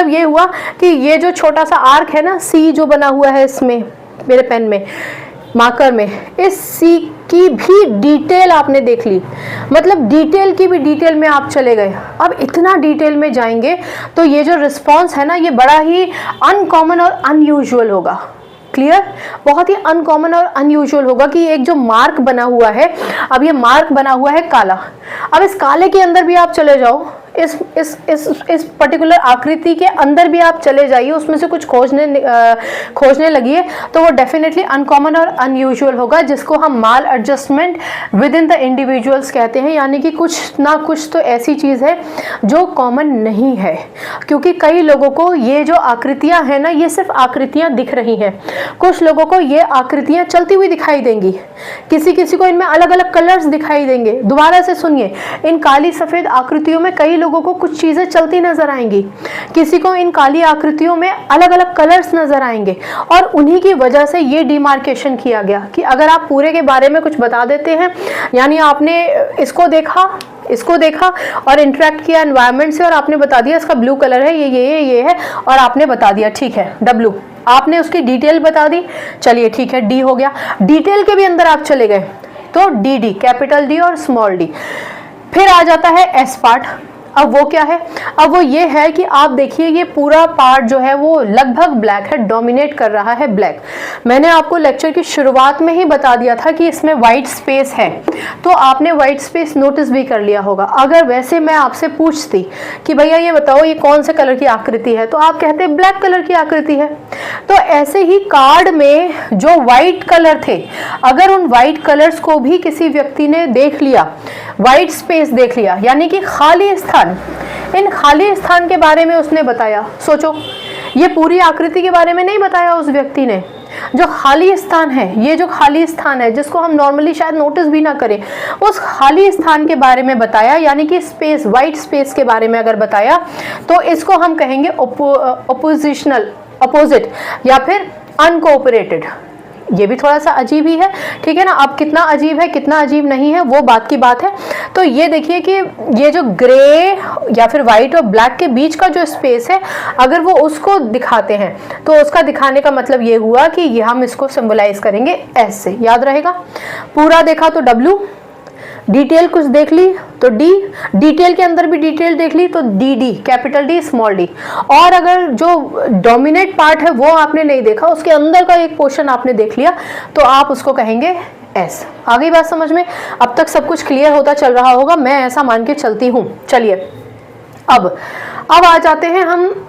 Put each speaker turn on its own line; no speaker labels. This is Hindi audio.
मतलब ये हुआ कि ये जो छोटा सा आर्क है ना, सी जो बना हुआ है इसमें मेरे पेन में, मार्कर में, इस सी की भी डिटेल आपने देख ली, मतलब डिटेल की भी डिटेल में आप चले गए। अब इतना डिटेल में जाएंगे तो ये जो रिस्पॉन्स है ना, ये बड़ा ही अनकॉमन और अनयूजुअल होगा। क्लियर? बहुत ही अनकॉमन और अनयूजुअल होगा कि एक जो मार्क बना हुआ है, अब ये मार्क बना हुआ है काला, अब इस काले के अंदर भी आप चले जाओ, इस पर्टिकुलर आकृति के अंदर भी आप चले जाइए, उसमें से कुछ खोजने लगिए, तो वो डेफिनेटली अनकॉमन और अनयूजुअल होगा, जिसको हम maladjustment within the individuals कहते हैं। यानी कि कुछ ना कुछ तो ऐसी चीज़ है जो कॉमन नहीं है, क्योंकि कई लोगों को ये जो आकृतियां हैं ना, ये सिर्फ आकृतियां दिख रही हैं, कुछ लोगों को ये आकृतियां चलती हुई दिखाई देंगी, किसी किसी को इनमें अलग अलग कलर्स दिखाई देंगे। दोबारा से सुनिए, इन काली सफ़ेद आकृतियों में कई लोगों को कुछ चीजें चलती नजर आएंगी, किसी को इन काली आकृतियों में अलग अलग कलर्स नजर आएंगे, और उन्हीं की वजह से ये डिमार्केशन किया गया कि अगर आप पूरे के बारे में कुछ बता देते हैं, यानी आपने इसको देखा और इंटरेक्ट किया एनवायरनमेंट से, और आपने बता दिया इसका ब्लू कलर है, ये है, और आपने बता दिया ठीक है डब्लू, आपने उसकी डिटेल बता दी, चलिए ठीक है डी हो गया। डिटेल के भी अंदर आप चले गए तो डी, कैपिटल डी और स्मॉल डी। फिर आ जाता है एस पार्ट। अब वो क्या है? अब वो ये है कि आप देखिए ये पूरा पार्ट जो है वो लगभग ब्लैक है, डोमिनेट कर रहा है ब्लैक। मैंने आपको लेक्चर की शुरुआत में ही बता दिया था कि इसमें वाइट स्पेस है, तो आपने वाइट स्पेस नोटिस भी कर लिया होगा। अगर वैसे मैं आपसे पूछती कि भैया ये बताओ ये कौन से कलर की आकृति है, तो आप कहते ब्लैक कलर की आकृति है। तो ऐसे ही कार्ड में जो वाइट कलर थे, अगर उन वाइट कलर्स को भी किसी व्यक्ति ने देख लिया, वाइट स्पेस देख लिया, यानी कि खाली स्थान, इन खाली स्थान के बारे में उसने बताया। सोचो, ये पूरी आकृति के बारे में नहीं बताया उस व्यक्ति ने, जो खाली स्थान है, ये जो खाली स्थान है जिसको हम नॉर्मली शायद नोटिस भी ना करें, उस खाली स्थान के बारे में बताया, यानी कि स्पेस, वाइट स्पेस के बारे में अगर बताया, तो इसको हम कहेंगे अपोजिशनल, अपोजिट, या फिर अनकोऑपरेटेड। ये भी थोड़ा सा अजीब ही है, ठीक है ना। अब कितना अजीब है कितना अजीब नहीं है वो बात की बात है। तो ये देखिए कि ये जो ग्रे या फिर वाइट और ब्लैक के बीच का जो स्पेस है, अगर वो उसको दिखाते हैं तो उसका दिखाने का मतलब ये हुआ कि ये हम इसको सिंबलाइज करेंगे एस से, याद रहेगा। पूरा देखा तो डब्ल्यू, डिटेल कुछ देख ली तो डी, डिटेल के अंदर भी डिटेल देख ली तो D, capital D small D. और अगर जो डोमिनेट पार्ट है वो आपने नहीं देखा, उसके अंदर का एक पोर्शन आपने देख लिया, तो आप उसको कहेंगे एस। आ गई बात समझ में? अब तक सब कुछ क्लियर होता चल रहा होगा, मैं ऐसा मान के चलती हूँ। चलिए अब आ जाते हैं हम